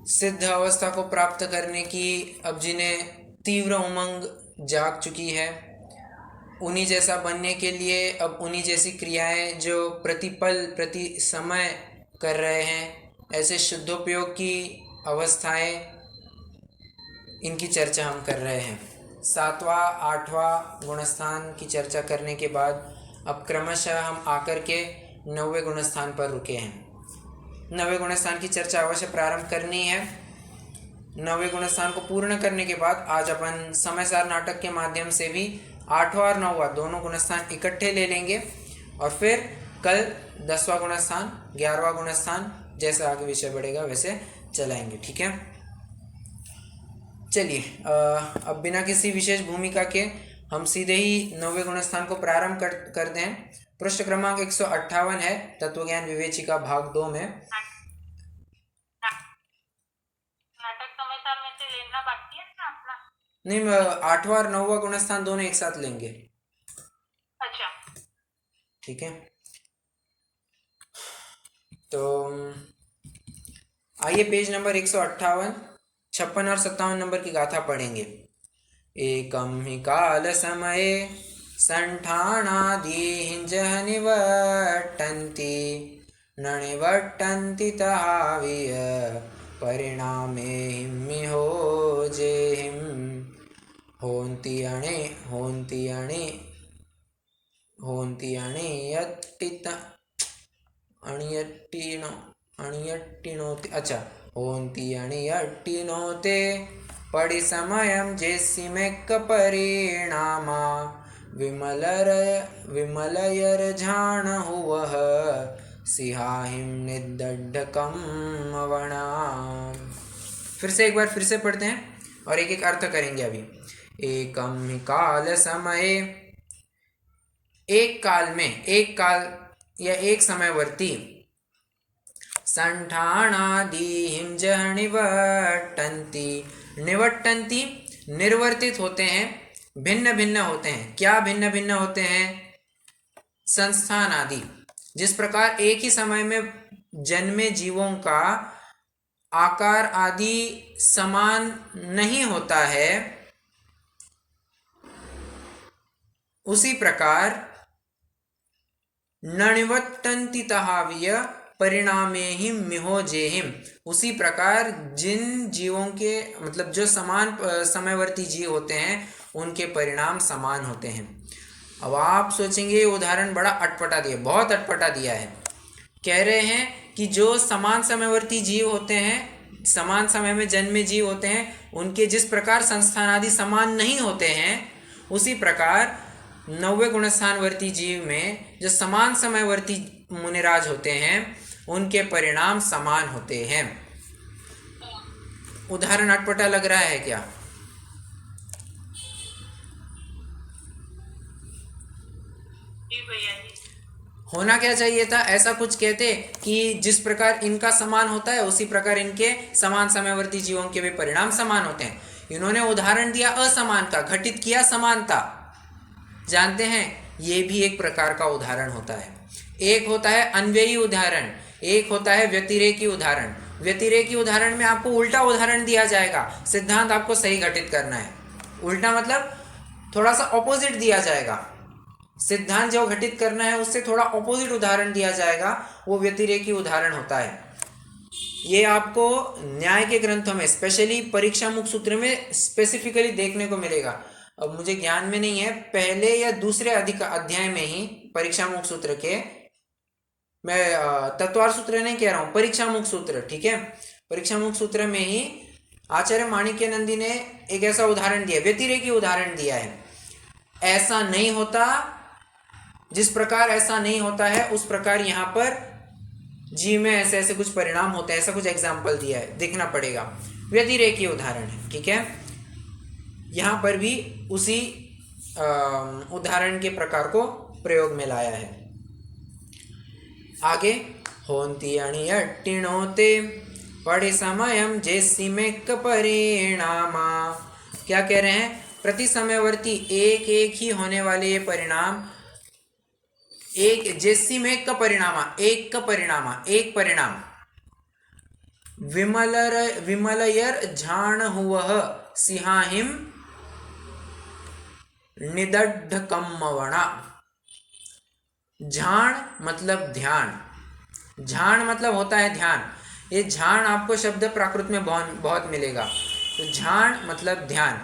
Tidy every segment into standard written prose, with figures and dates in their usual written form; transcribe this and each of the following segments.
सिद्ध अवस्था को प्राप्त करने की अब जिन्हें तीव्र उमंग जाग चुकी है, उन्हीं जैसा बनने के लिए अब उन्हीं जैसी क्रियाएं जो प्रतिपल प्रति समय कर रहे हैं, ऐसे शुद्धोपयोग की अवस्थाएं, इनकी चर्चा हम कर रहे हैं। 7वां 8वां गुणस्थान की चर्चा करने के बाद अब क्रमशः हम आकर के 9वें गुणस्थान पर रुके हैं। 9वें गुणस्थान की चर्चा अवश्य प्रारंभ करनी है। 9वें गुणस्थान को पूर्ण करने के बाद आज अपन समयसार नाटक के माध्यम से भी 8वां और 9वां दोनों गुणस्थान इकट्ठे ले लेंगे और फिर कल 10वां गुणस्थान 11वां गुणस्थान जैसा आगे विषय बढ़ेगा वैसे चलाएंगे। ठीक है, चलिए अब बिना किसी विशेष भूमिका के हम सीधे ही 9वें गुणस्थान को प्रारंभ कर दें। पृष्ठ क्रमांक 158 है, तत्वज्ञान विवेचिका भाग 2 में। नाटक समयसार में से लेना बाकी है ना अपना? नहीं, 8वां और 9वां गुणस्थान दोनों एक साथ लेंगे। अच्छा, ठीक है, तो आइए पेज नंबर 158, 56 और 57 नंबर की गाथा पढ़ेंगे। एकम ही काल समये संठाणादिहिंजः निवर्तन्ति न निवर्तन्ति तहाविय परिणामे हिम्मिहोजेहिं होन्ति अणे यत्टित अणियट्टिनोते। अच्छा, होन्ति अणियट्टिनोते परिसमयं जेसिमेक्क परिणामा विमलयर हुवः सिहाहिं निदड्ढकं अवणाम। फिर से एक बार फिर से पढ़ते हैं और एक एक अर्थ करेंगे अभी। एकम ही काल समये, एक काल में, एक काल या एक समयवर्ती, संठाणादिहिंजः निवर्तन्ति, निवर्तन्ति निर्वर्तित होते हैं, भिन्न भिन्न होते हैं। क्या भिन्न भिन्न होते हैं? संस्थान आदि। जिस प्रकार एक ही समय में जन्मे जीवों का आकार आदि समान नहीं होता है, उसी प्रकार न निवर्तन्ति तहाविय परिणामेहिं मिहोजेहिं, उसी प्रकार जिन जीवों के मतलब जो समान समयवर्ती जीव होते हैं उनके परिणाम समान होते हैं। अब आप सोचेंगे उदाहरण बड़ा अटपटा दिया, बहुत अटपटा दिया है। कह रहे हैं कि जो समान समयवर्ती जीव होते हैं, समान समय में जन्मे जीव होते हैं, उनके जिस प्रकार संस्थान आदि समान नहीं होते हैं, उसी प्रकार 9वें गुणस्थानवर्ती जीव में जो समान समयवर्ती मुनिराज होते हैं उनके परिणाम समान होते हैं। उदाहरण अटपटा लग रहा है क्या? जी भैया जी। होना क्या चाहिए था? ऐसा कुछ कहते कि जिस प्रकार इनका समान होता है उसी प्रकार इनके समान समयवर्ती जीवों के भी परिणाम समान होते हैं। इन्होंने उदाहरण दिया असमान का, घटित किया समानता। जानते हैं ये भी एक प्रकार का उदाहरण होता है। एक होता है अन्वयी उदाहरण, एक होता है व्यतिरेकी उदाहरण। व्यतिरेकी उदाहरण में आपको उल्टा उदाहरण दिया जाएगा, सिद्धांत आपको सही घटित करना है। उल्टा मतलब थोड़ा सा ऑपोजिट दिया जाएगा, सिद्धांत जो घटित करना है उससे थोड़ा ऑपोजिट उदाहरण दिया जाएगा, वो व्यतिरेकी उदाहरण होता है। ये आपको न्याय के ग्रंथों में, स्पेशली परीक्षा मुख सूत्र में स्पेसिफिकली देखने को मिलेगा। अब मुझे ज्ञान में नहीं है, पहले या दूसरे अध्याय में ही परीक्षा मुख सूत्र के, मैं तत्वार सूत्र नहीं कह रहा हूं, परीक्षा मुख सूत्र, ठीक है, परीक्षा मुख सूत्र में ही आचार्य माणिक्य नंदी ने एक ऐसा उदाहरण दिया, व्यतिरेकी उदाहरण दिया है। ऐसा नहीं होता, जिस प्रकार ऐसा नहीं होता है उस प्रकार यहां पर जीव में ऐसे ऐसे कुछ परिणाम होते हैं, ऐसा कुछ एग्जाम्पल दिया है, देखना पड़ेगा। व्यतिरेकी उदाहरण है, ठीक है। यहां पर भी उसी उदाहरण के प्रकार को प्रयोग में लाया है। आगे, होन्ति अणियट्टिनोते परिसमयं जेसिमेक्क परिणामा। क्या कह रहे हैं? प्रति समयवर्ती एक एक ही होने वाले ये परिणाम, एक जेसिमेक्क परिणामा, एक का परिणामा, एक परिणाम, विमलयर झाण हुवः सिंहाहिम निदड्ढकम्मवणा। झाण मतलब ध्यान, झाण मतलब होता है ध्यान। ये झाण आपको शब्द प्राकृत में बहुत मिलेगा। तो झाण मतलब ध्यान।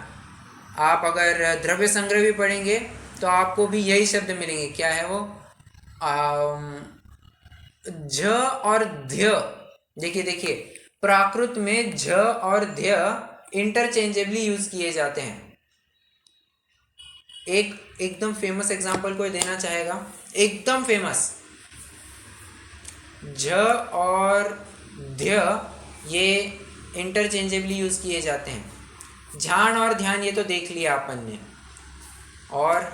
आप अगर द्रव्य संग्रह भी पढ़ेंगे तो आपको भी यही शब्द मिलेंगे। क्या है वो? झ और ध्य। देखिए देखिए, प्राकृत में झ और ध्य इंटरचेंजेबली यूज किए जाते हैं। एकदम फेमस एग्जांपल कोई देना चाहेगा? एकदम फेमस। झ और ध्य ये इंटरचेंजेबली यूज किए जाते हैं। झाण और ध्यान ये तो देख लिया अपन ने। और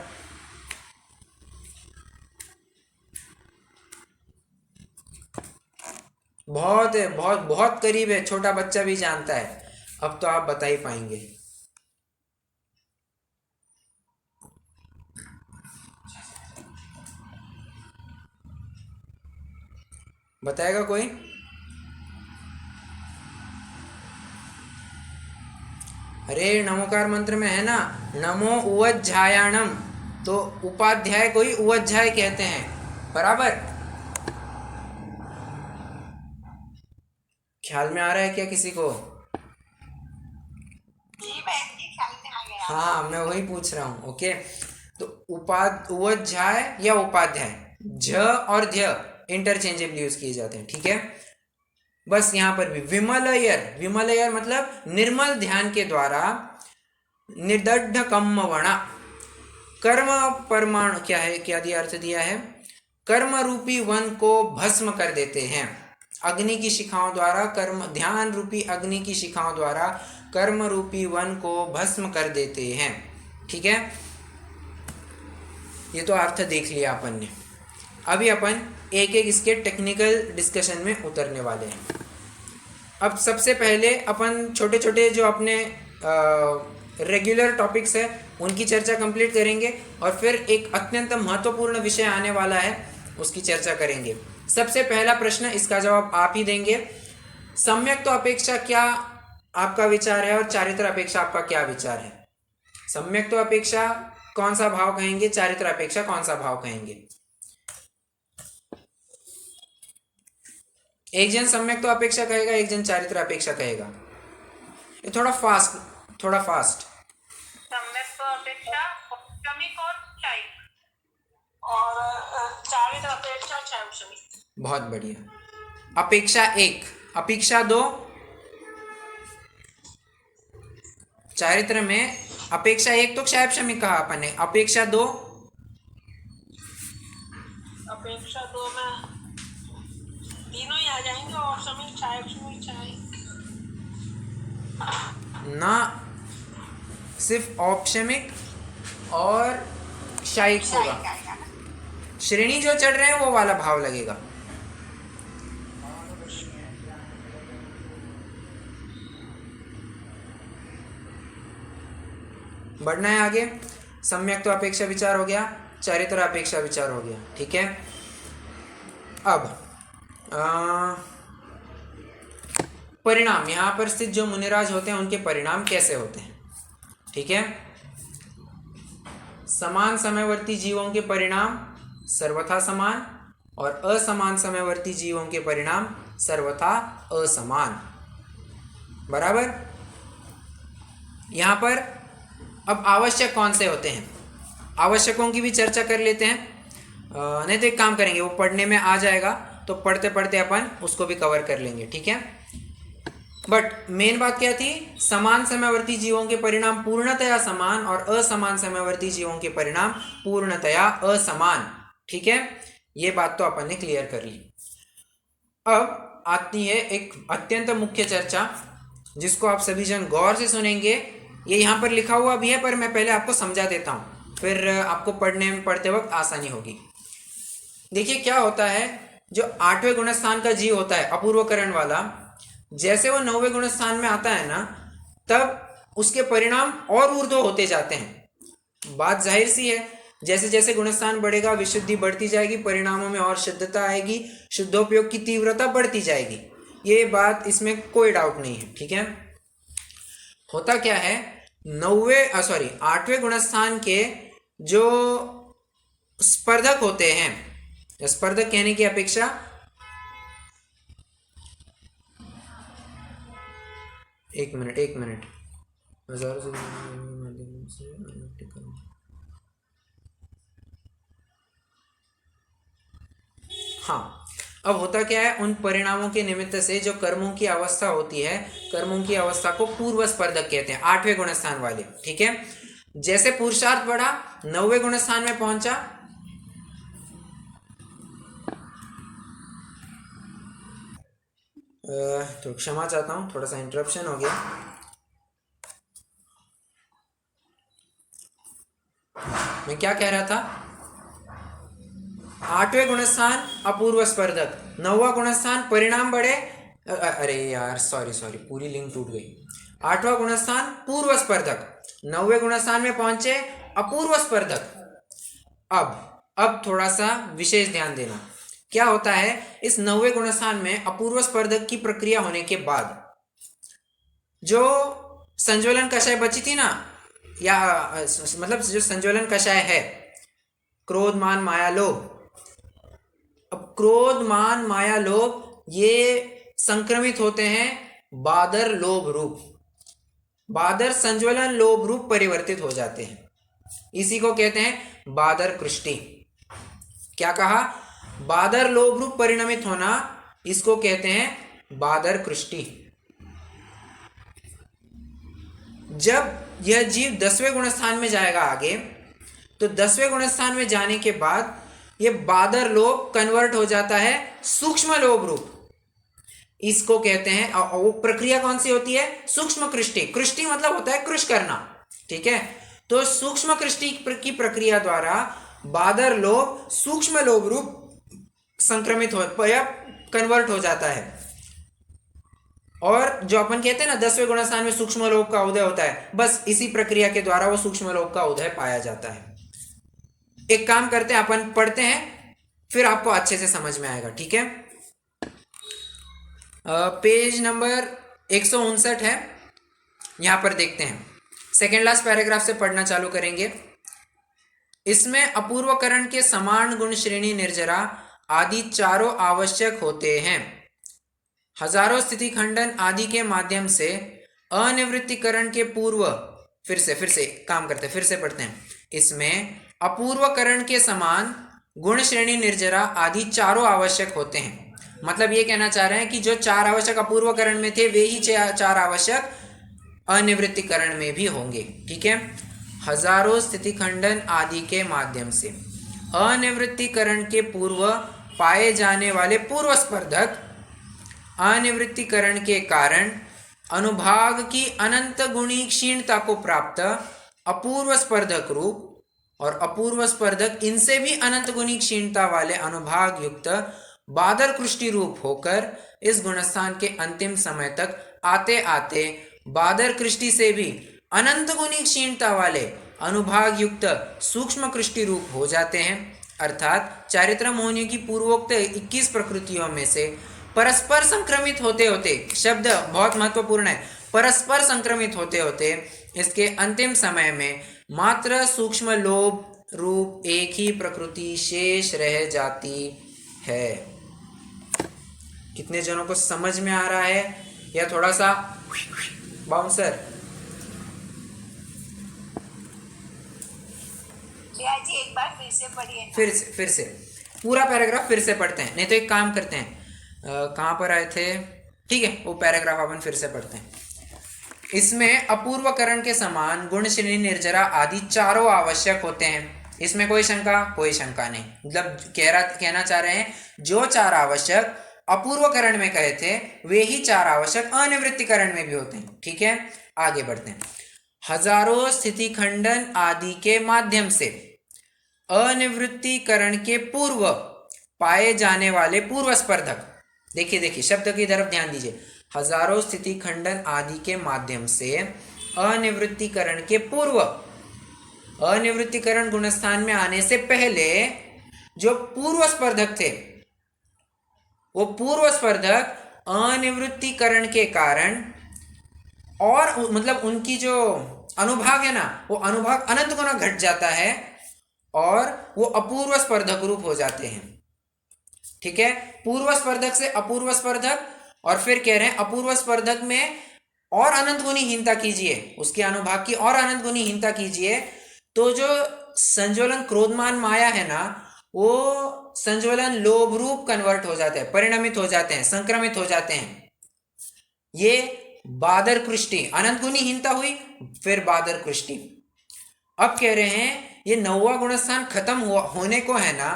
बहुत है, बहुत बहुत करीब है, छोटा बच्चा भी जानता है। अब तो आप बता ही पाएंगे। बताएगा कोई? अरे नमोकार मंत्र में है ना, नमो उवज्झायाणम, तो उपाध्याय को ही उवज्झाय कहते हैं। बराबर? ख्याल में आ रहा है क्या किसी को? जी बहन जी, ख्याल में आ गया। हाँ, मैं वही पूछ रहा हूँ। ओके, तो उवज्झाय या उपाध्याय, झ और ध्य इंटरचेंजेबली यूज किए जाते हैं। ठीक है, बस यहाँ पर भी विमलयर, विमलयर मतलब निर्मल ध्यान के द्वारा निदड्ढ कम्मवणा। कर्म परमाणु क्या है, क्या दिया अर्थ दिया है? कर्म रूपी वन को भस्म कर देते हैं अग्नि की शिखाओं द्वारा। कर्म ध्यान रूपी अग्नि की शिखाओं द्वारा कर्म रूपी वन को भस्म कर देते हैं। ठीक है, ये तो अर्थ देख लिया अपन ने। अभी अपन एक एक इसके टेक्निकल डिस्कशन में उतरने वाले हैं। अब सबसे पहले अपन छोटे छोटे जो अपने रेगुलर टॉपिक्स है उनकी चर्चा कंप्लीट करेंगे, और फिर एक अत्यंत महत्वपूर्ण विषय आने वाला है, उसकी चर्चा करेंगे। सबसे पहला प्रश्न, इसका जवाब आप ही देंगे। सम्यक तो अपेक्षा क्या आपका विचार है, और चारित्र अपेक्षा आपका क्या विचार है? सम्यक तो अपेक्षा कौन सा भाव कहेंगे, चारित्र अपेक्षा कौन सा भाव कहेंगे? एक जन सम्यक तो अपेक्षा कहेगा, एक जन चारित्र अपेक्षा कहेगा। ये थोड़ा फास्ट, थोड़ा फास्ट। सम्यक तो अपेक्षा औपचारिक और औपचारिक, और चारित्र अपेक्षा शैक्षणिक। बहुत बढ़िया। अपेक्षा एक, अपेक्षा दो। चारित्र में अपेक्षा एक तो क्षैपशमिक कहा अपन ने, अपेक्षा दो। अपेक्षा दो में तीनों ही आ जाएंगे, औपचारिक शैक्षणिक ना, सिर्फ औपचारिक और क्षायिक होगा। श्रेणी जो चढ़ रहे हैं वो वाला भाव लगेगा। बढ़ना है आगे। सम्यक तो अपेक्षा विचार हो गया, चारित्र अपेक्षा विचार हो गया। ठीक है, अब परिणाम, यहाँ पर स्थित जो मुनिराज होते हैं उनके परिणाम कैसे होते हैं? ठीक है, समान समयवर्ती जीवों के परिणाम सर्वथा समान, और असमान समयवर्ती जीवों के परिणाम सर्वथा असमान। बराबर? यहाँ पर अब आवश्यक कौन से होते हैं, आवश्यकों की भी चर्चा कर लेते हैं। नहीं तो एक काम करेंगे, वो पढ़ने में आ जाएगा तो पढ़ते पढ़ते अपन उसको भी कवर कर लेंगे। ठीक है, बट मेन बात क्या थी? समान समयवर्ती जीवों के परिणाम पूर्णतया समान, और असमान समयवर्ती जीवों के परिणाम पूर्णतया असमान। ठीक है, ये बात तो अपन ने क्लियर कर ली। अब आती है एक अत्यंत मुख्य चर्चा, जिसको आप सभी जन गौर से सुनेंगे। ये यहाँ पर लिखा हुआ भी है, पर मैं पहले आपको समझा देता हूँ, फिर आपको पढ़ते वक्त आसानी होगी। देखिए क्या होता है, जो 8वें गुणस्थान का जीव होता है अपूर्वकरण वाला, जैसे वो 9वें गुणस्थान में आता है ना, तब उसके परिणाम और ऊर्ध्व होते जाते हैं। बात जाहिर सी है, जैसे जैसे गुणस्थान बढ़ेगा विशुद्धि बढ़ती जाएगी, परिणामों में और शुद्धता आएगी, शुद्धोपयोग की तीव्रता बढ़ती जाएगी। ये बात, इसमें कोई डाउट नहीं है। ठीक है, होता क्या है, 8वें गुणस्थान के जो स्पर्धक होते हैं, स्पर्धक कहने की अपेक्षा एक मिनट हजारों से हाँ, अब होता क्या है, उन परिणामों के निमित्त से जो कर्मों की अवस्था होती है, कर्मों की अवस्था को पूर्व स्पर्धक कहते हैं, 8वें गुणस्थान वाले। ठीक है, जैसे पुरुषार्थ बढ़ा, 9वें गुणस्थान में पहुंचा, तो क्षमा चाहता हूं, थोड़ा सा इंटरप्शन हो गया। मैं क्या कह रहा था, 8वें गुणस्थान अपूर्व स्पर्धक, 9वां गुणस्थान परिणाम बढ़े, अरे यार सॉरी पूरी लिंक टूट गई। 8वां गुणस्थान पूर्व स्पर्धक, 9वें गुणस्थान में पहुंचे अपूर्व स्पर्धक। अब थोड़ा सा विशेष ध्यान देना, क्या होता है, इस 9वें गुणस्थान में अपूर्व स्पर्धक की प्रक्रिया होने के बाद जो संज्वलन कषाय बची थी ना, या मतलब जो संज्वलन कषाय है, क्रोध मान माया लोभ, अब क्रोध मान माया लोभ ये संक्रमित होते हैं बादर लोभ रूप, बादर संज्वलन लोभ रूप परिवर्तित हो जाते हैं, इसी को कहते हैं बादर कृष्टि। क्या कहा, बादर लोभ रूप परिणमित होना, इसको कहते हैं बादर कृष्टि। जब यह जीव 10वें गुणस्थान में जाएगा आगे, तो 10वें गुणस्थान में जाने के बाद यह बादर लोभ कन्वर्ट हो जाता है सूक्ष्म लोभ रूप, इसको कहते हैं, वो प्रक्रिया कौन सी होती है, सूक्ष्म कृष्टि। कृष्टि मतलब होता है कृष करना। ठीक है, तो सूक्ष्म कृष्टि की प्रक्रिया द्वारा बादर लोभ सूक्ष्म लोभ रूप संक्रमित हो या कन्वर्ट हो जाता है, और जो अपन कहते हैं ना 10वें गुणस्थान में सूक्ष्म लोभ का उदय होता है, बस इसी प्रक्रिया के द्वारा वो सूक्ष्म लोभ का उदय पाया जाता है। एक काम करते हैं, अपन पढ़ते हैं, फिर आपको अच्छे से समझ में आएगा। ठीक है, पेज नंबर 159 है, यहां पर देखते हैं, सेकेंड लास्ट पैराग्राफ से पढ़ना चालू करेंगे। इसमें अपूर्वकरण के समान गुण श्रेणी निर्जरा आदि चारों आवश्यक होते हैं। हजारों स्थिति खंडन आदि के माध्यम से अनिवृत्तिकरण के पूर्व, फिर से काम करते हैं, फिर से पढ़ते हैं। इसमें अपूर्वकरण के समान गुण श्रेणी निर्जरा आदि चारों आवश्यक होते हैं, मतलब ये कहना चाह रहे हैं कि जो 4 आवश्यक अपूर्वकरण में थे, वे ही 4 आवश्यक अनिवृत्तिकरण में भी होंगे। ठीक है, हजारों स्थिति खंडन आदि के माध्यम से अनिवृत्तिकरण के पूर्व पाए जाने वाले पूर्व स्पर्धक अनिवृत्तिकरण के कारण अनुभाग की अनंत गुणी क्षीणता को प्राप्त अपूर्व स्पर्धक रूप, और अपूर्व स्पर्धक इनसे भी अनंत गुणी क्षीणता वाले अनुभाग युक्त बादर कृष्टि रूप होकर इस गुणस्थान के अंतिम समय तक आते आते बादर कृष्टि से भी अनंत गुणी क्षीणता वाले अनुभाग युक्त सूक्ष्म कृष्टि रूप हो जाते हैं। अर्थात चारित्र मोहिनी की पूर्वोक्त 21 प्रकृतियों में से परस्पर संक्रमित होते होते, शब्द बहुत महत्वपूर्ण है, परस्पर संक्रमित होते होते इसके अंतिम समय में मात्र सूक्ष्म लोभ रूप एक ही प्रकृति शेष रह जाती है। कितने जनों को समझ में आ रहा है, या थोड़ा सा बाउंसर? जी एक बार फिर से पढ़िए। फिर से पूरा पैराग्राफ फिर से पढ़ते हैं, नहीं तो एक काम करते हैं, कहाँ पर आए थे, ठीक है, वो पैराग्राफ अपन फिर से पढ़ते हैं। इसमें अपूर्वकरण के समान गुण श्रेणी निर्जरा आदि चारों आवश्यक होते हैं। इसमें कोई शंका नहीं, मतलब कहना चाह रहे हैं जो 4 आवश्यक अपूर्वकरण में कहे थे, वे ही 4 आवश्यक अनिवृत्तिकरण में भी होते हैं। ठीक है, आगे बढ़ते हैं। हजारों स्थिति खंडन आदि के माध्यम से अनिवृत्तिकरण के पूर्व पाए जाने वाले पूर्व स्पर्धक, देखिए शब्द की तरफ ध्यान दीजिए, हजारों स्थिति खंडन आदि के माध्यम से अनिवृत्तिकरण के पूर्व, अनिवृत्तिकरण गुणस्थान में आने से पहले जो पूर्व स्पर्धक थे, वो पूर्व स्पर्धक अनिवृत्तिकरण के कारण और मतलब उनकी जो अनुभाग है ना, वो अनुभाग अनंत गुना घट जाता है और वो अपूर्व स्पर्धक रूप हो जाते हैं। ठीक है, पूर्व स्पर्धक से अपूर्व स्पर्धक, और फिर कह रहे हैं अपूर्व स्पर्धक में और अनंत गुनी हीनता कीजिए, उसके अनुभाग की और अनंत गुनी हीनता कीजिए, तो जो संज्वलन क्रोधमान माया है ना, वो संज्वलन लोभ रूप कन्वर्ट हो जाते हैं, परिणमित हो जाते हैं, संक्रमित हो जाते हैं। ये बादर कृष्टि अनंत गुनी हीनता हुई, फिर बादर कृष्टि। अब कह रहे हैं ये 9वां गुणस्थान खत्म होने को है ना,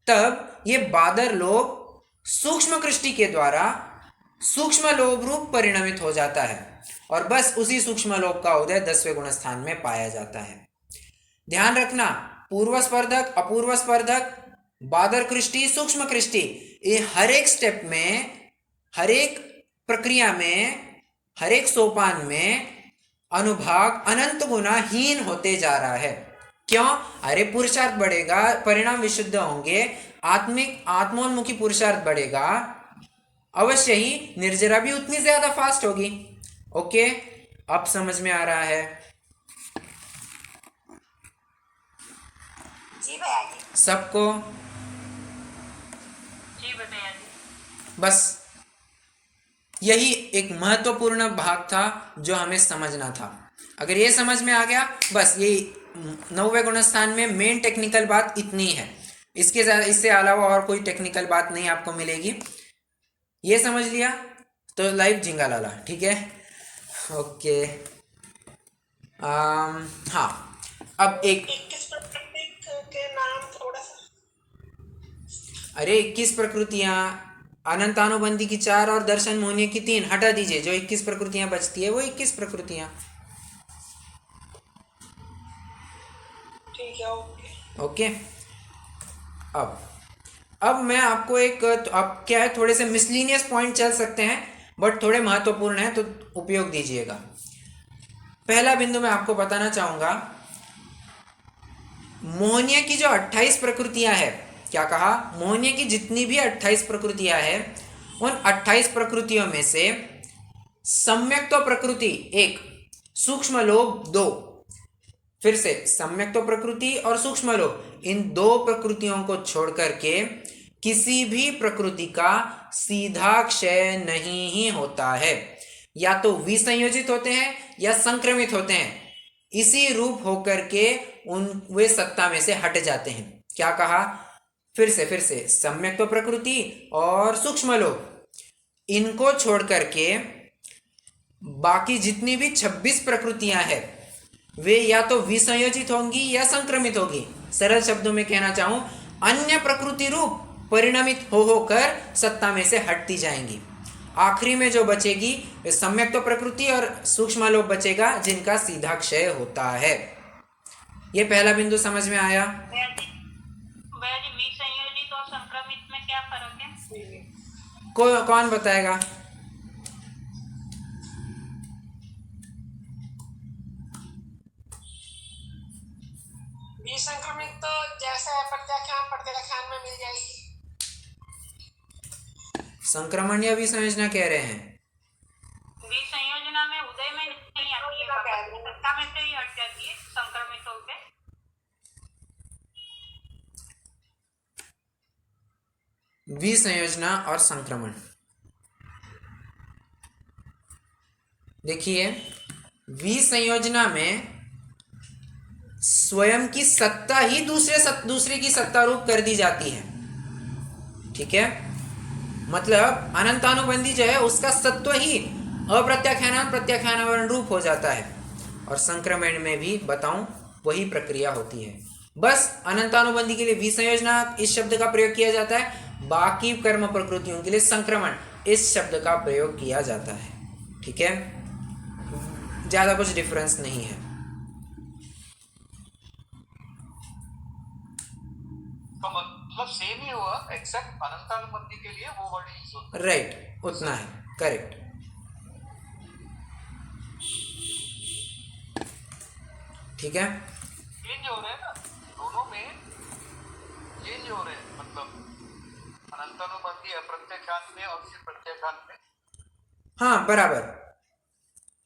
तब ये बादर लोभ सूक्ष्म कृष्टि के द्वारा सूक्ष्म लोभ रूप परिणमित हो जाता है, और बस उसी सूक्ष्म लोभ का उदय 10वें गुणस्थान में पाया जाता है। ध्यान रखना, पूर्व स्पर्धक, अपूर्व स्पर्धक, बादर कृष्टि, सूक्ष्म कृष्टि, ये हर एक स्टेप में, हर एक प्रक्रिया में, हर एक सोपान में अनुभाग अनंत गुना हीन होते जा रहा है। क्यों? अरे पुरुषार्थ बढ़ेगा, परिणाम विशुद्ध होंगे, आत्मिक आत्मोन्मुखी पुरुषार्थ बढ़ेगा, अवश्य ही निर्जरा भी उतनी ज्यादा फास्ट होगी। ओके, अब समझ में आ रहा है? जी भैया जी। सबको? जी भैया जी। बस यही एक महत्वपूर्ण भाग था जो हमें समझना था। अगर ये समझ में आ गया, बस यही 9वें गुणस्थान में मेन टेक्निकल बात इतनी है, इससे अलावा और कोई टेक्निकल बात नहीं आपको मिलेगी। ये समझ लिया तो लाइव झिंगा लाला। ठीक है, ओके। हाँ, अब एक 21 प्रकृति के नाम थोड़ा सा। अरे 21 प्रकृतियां, अनंतानुबंधी की 4 और दर्शन मोहनीय की 3 हटा दीजिए, जो 21 प्रकृतियां बचती है वो 21 प्रकृतियां। ठीक है, ओके ओके। अब मैं आपको एक, अब क्या है, थोड़े से मिसलीनियस पॉइंट चल सकते हैं बट थोड़े महत्वपूर्ण हैं, तो उपयोग दीजिएगा। पहला बिंदु मैं आपको बताना चाहूंगा, मोहनीय की जो 28 प्रकृतियां हैं, क्या कहा, मोहनीय की जितनी भी 28 प्रकृतियां हैं, उन 28 प्रकृतियों में से सम्यक्त्व प्रकृति 1, सूक्ष्म लोभ 2, फिर से सम्यक्त्व प्रकृति और सूक्ष्म लोभ, इन 2 प्रकृतियों को छोड़ करके किसी भी प्रकृति का सीधा क्षय नहीं ही होता है, या तो विसंयोजित होते हैं या संक्रमित होते हैं, इसी रूप होकर के वे सत्ता में से हट जाते हैं। क्या कहा, फिर से सम्यक्त्व प्रकृति और सूक्ष्म लोभ, इनको छोड़ करके बाकी जितनी भी 26 प्रकृतियां हैं वे या तो विसंयोजित होंगी या संक्रमित होगी। सरल शब्दों में कहना चाहूं, अन्य प्रकृति रूप परिणमित होकर सत्ता में से हटती जाएंगी। आखिरी में जो बचेगी वे सम्यक्त्व प्रकृति और सूक्ष्म लोभ बचेगा, जिनका सीधा क्षय होता है। ये पहला बिंदु समझ में आया? भैया जी, विसंयोजित और संक्रमित में क्या फर्क है? कौन बताएगा? विसंक्रमित तो जैसे प्रत्याख्यान में मिल जाएगी। संक्रमण या विसंयोजना कह रहे हैं? विसंयोजना में उदय में नहीं आती है, सत्ता में से ही हट जाती है संक्रमित होकर। विसंयोजना और संक्रमण, देखिए, विसंयोजना में स्वयं की सत्ता ही दूसरे की सत्ता रूप कर दी जाती है। ठीक है, मतलब अनंतानुबंधी जो है उसका सत्व ही अप्रत्याख्यान प्रत्याख्यान रूप हो जाता है, और संक्रमण में भी बताऊं वही प्रक्रिया होती है। बस अनंतानुबंधी के लिए विसंयोजना इस शब्द का प्रयोग किया जाता है, बाकी कर्म प्रकृतियों के लिए संक्रमण इस शब्द का प्रयोग किया जाता है। ठीक है, ज्यादा कुछ डिफरेंस नहीं है। तो मतलब सेम ही हुआ, एक्सेप्ट अनंतानुबंधी के लिए वो वर्ड यूज होता है। राइट, उतना है, करेक्ट। ठीक है, चेंज हो रहे हैं ना दोनों में, चेंज हो रहे हैं, मतलब अनंतानुबंधी अप्रत्याख्यान में और फिर काल में हाँ बराबर,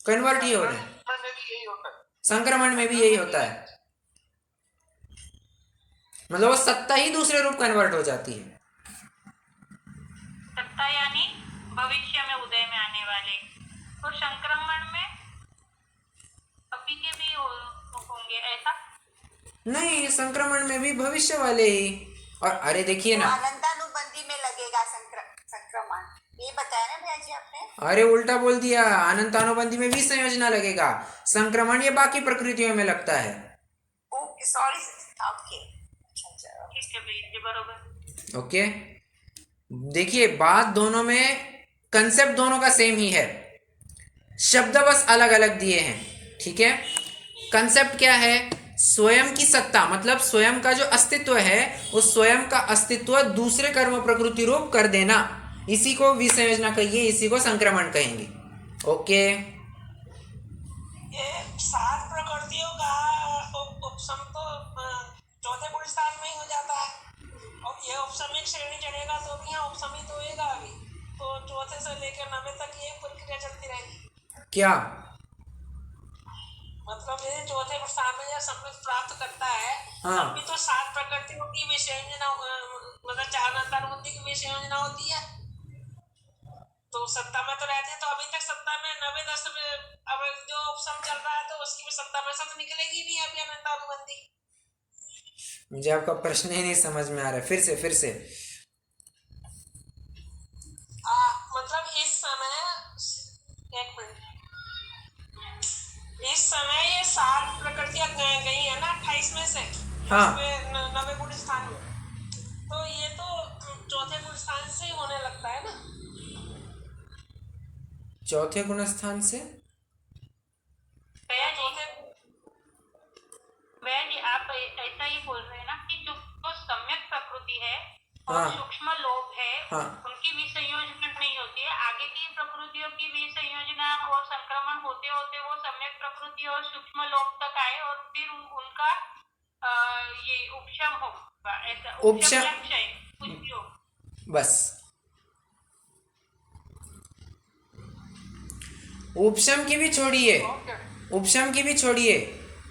कन्वर्ट ही हो रहे हैं, संक्रमण में भी यही होता है। संक्रमण में भी यही होता है, मतलब वो सत्ता ही दूसरे रूप कन्वर्ट हो जाती है। सत्ता यानी भविष्य में उदय में आने वाले, और संक्रमण में अभी के भी होंगे ऐसा। नहीं, संक्रमण में भी भविष्य वाले ही। और अरे देखिए तो ना, अनंतानुबंधी में लगेगा संक्रमण, ये बताया ना भैया जी आपने। अरे उल्टा बोल दिया, अनंतानुबंधी में भी संयोजना लगेगा, संक्रमण ये बाकी प्रकृतियों में लगता है। ओके सॉरी, ओके अच्छा ठीक है भैया जी, बरोबर। ओके, देखिए बात दोनों में, कंसेप्ट दोनों का सेम ही है, शब्द बस अलग अलग दिए हैं, ठीक है। कंसेप्ट क्या है? स्वयं की सत्ता, मतलब स्वयं का जो अस्तित्व है, उस स्वयं का अस्तित्व दूसरे कर्म प्रकृति रूप कर देना, इसी को विसंयोजना कहिए, इसी को संक्रमण कहेंगे। ओके, ये सात प्रकृतियों का उपशम तो चौथे पुरुष स्थान में ही हो जाता है, और ये उपशमिक श्रेणी चढ़ेगा तो भी यहाँ उपशमित होएगा अभी, तो चौथे से लेकर 90 तक ये प्रक्रिया चलती रहेगी। क्या मतलब ये चौथे स्थान में जब सम्मित प्राप्त करता है, हाँ। तब भी तो सात प्रकृतियों की विषयोजना, मतलब चार अंतर्बुद्धि की विषयोजना होती है, तो सत्ता में तो रहते हैं, तो अभी तक सत्ता में 90-10 अब जो उपशम चल रहा है तो उसकी भी सत्ता में से तो निकलेगी नहीं अभी अनंतानुबंधी। मुझे आपका प्रश्न ही नहीं समझ में आ रहा है, फिर से मतलब इस समय, एक मिनट, इस समय ये सात प्रकृतियां गई है ना 28 में से, हाँ। 90 गुण स्थान में, तो ये तो चौथे गुण स्थान से ही होने लगता है ना। चौथे गुण स्थान से भैया जी आप ऐसा ही बोल रहे हैं ना कि जो सम्यक प्रकृति है और हाँ। सूक्ष्म लोभ है, हाँ। उनकी विसंयोजना नहीं होती है, आगे की प्रकृतियों की विसंयोजना और संक्रमण होते होते वो सम्यक प्रकृति और सूक्ष्म लोभ तक आए, और फिर उनका ये उपशम होगा, ऐसा उपशम लक्ष्य है कुछ भी हो। बस उपशम की भी छोड़िए, उपशम की भी छोड़िए,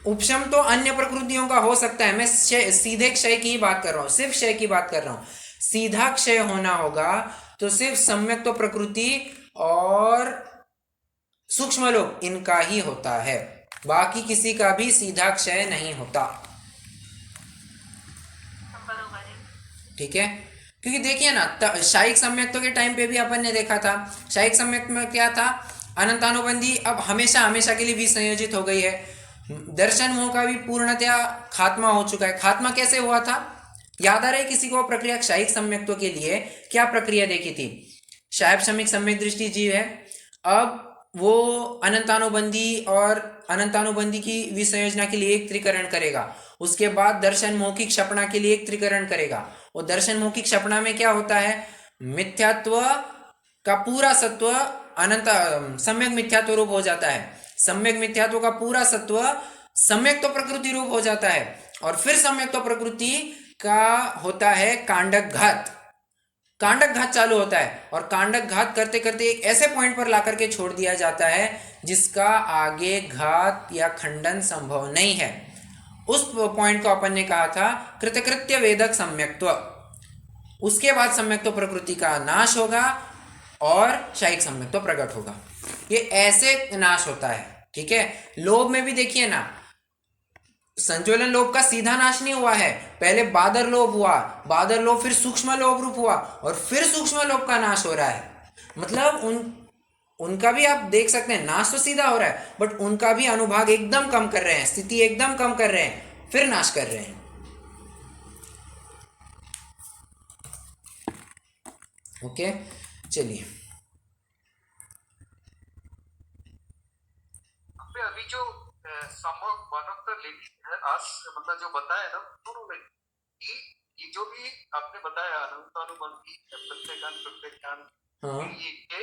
उपशम तो अन्य प्रकृतियों का हो सकता है, मैं सीधे क्षय की ही बात कर रहा हूँ, सिर्फ क्षय की बात कर रहा हूँ। सीधा क्षय होना होगा तो सिर्फ सम्यक तो प्रकृति और सूक्ष्म लोक इनका ही होता है, बाकी किसी का भी सीधा क्षय नहीं होता, बरोबर है। ठीक है। क्योंकि देखिए ना, शायिक सम्यक्तों के टाइम पे भी अपन ने देखा था, शायिक सम्यक्त में क्या था, अनंतानुबंधी अब हमेशा हमेशा के लिए विसंयोजित हो गई है, दर्शन मोह का भी पूर्णतया खात्मा हो चुका है। खात्मा कैसे हुआ था, याद आ रहा है किसी को प्रक्रिया? शायिक सम्यक्तों के लिए क्या प्रक्रिया देखी थी? शायब शमिक सम्यक दृष्टि जीव है, अब वो अनंतानुबंधी और अनंतानुबंधी की विसंयोजना के लिए एक त्रिकरण करेगा, उसके बाद दर्शन मौखिक क्षपणा के लिए एक त्रिकरण करेगा, और दर्शन मौखिक क्षपणा में क्या होता है, मिथ्यात्व का पूरा सत्व अनंत सम्यक मिथ्यात्व रूप हो जाता है, सम्यक मिथ्यात्व का पूरा सत्व सम्यक तो प्रकृति रूप हो जाता है, और फिर सम्यक तो प्रकृति का होता है कांडक घात, कांडक घात चालू होता है, और कांडक घात करते करते एक ऐसे पॉइंट पर ला करके छोड़ दिया जाता है जिसका आगे घात या खंडन संभव नहीं है। उस पॉइंट को अपन ने कहा था कृतकृत्य वेदक सम्यक्त्व। उसके बाद सम्यक्त्व प्रकृति का नाश होगा और शायिक सम्यक्त्व प्रकट होगा, ये ऐसे नाश होता है, ठीक है। लोभ में भी देखिए ना, संचोलन लोभ का सीधा नाश नहीं हुआ है, पहले बादर लोभ हुआ, बादर लोभ फिर सूक्ष्म लोभ रूप हुआ, और फिर सूक्ष्म लोभ का नाश हो रहा है, मतलब उनका भी आप देख सकते हैं नाश तो सीधा हो रहा है, बट उनका भी अनुभाग एकदम कम कर रहे हैं, स्थिति एकदम कम कर रहे हैं, फिर नाश कर रहे हैं। ओके, चलिए अभी जो वन ऑफ द लेडीज मतलब जो बताया ना उन्होंने कि ये जो भी आपने बताया अनंतानुबंधी प्रत्येगान हाँ, ये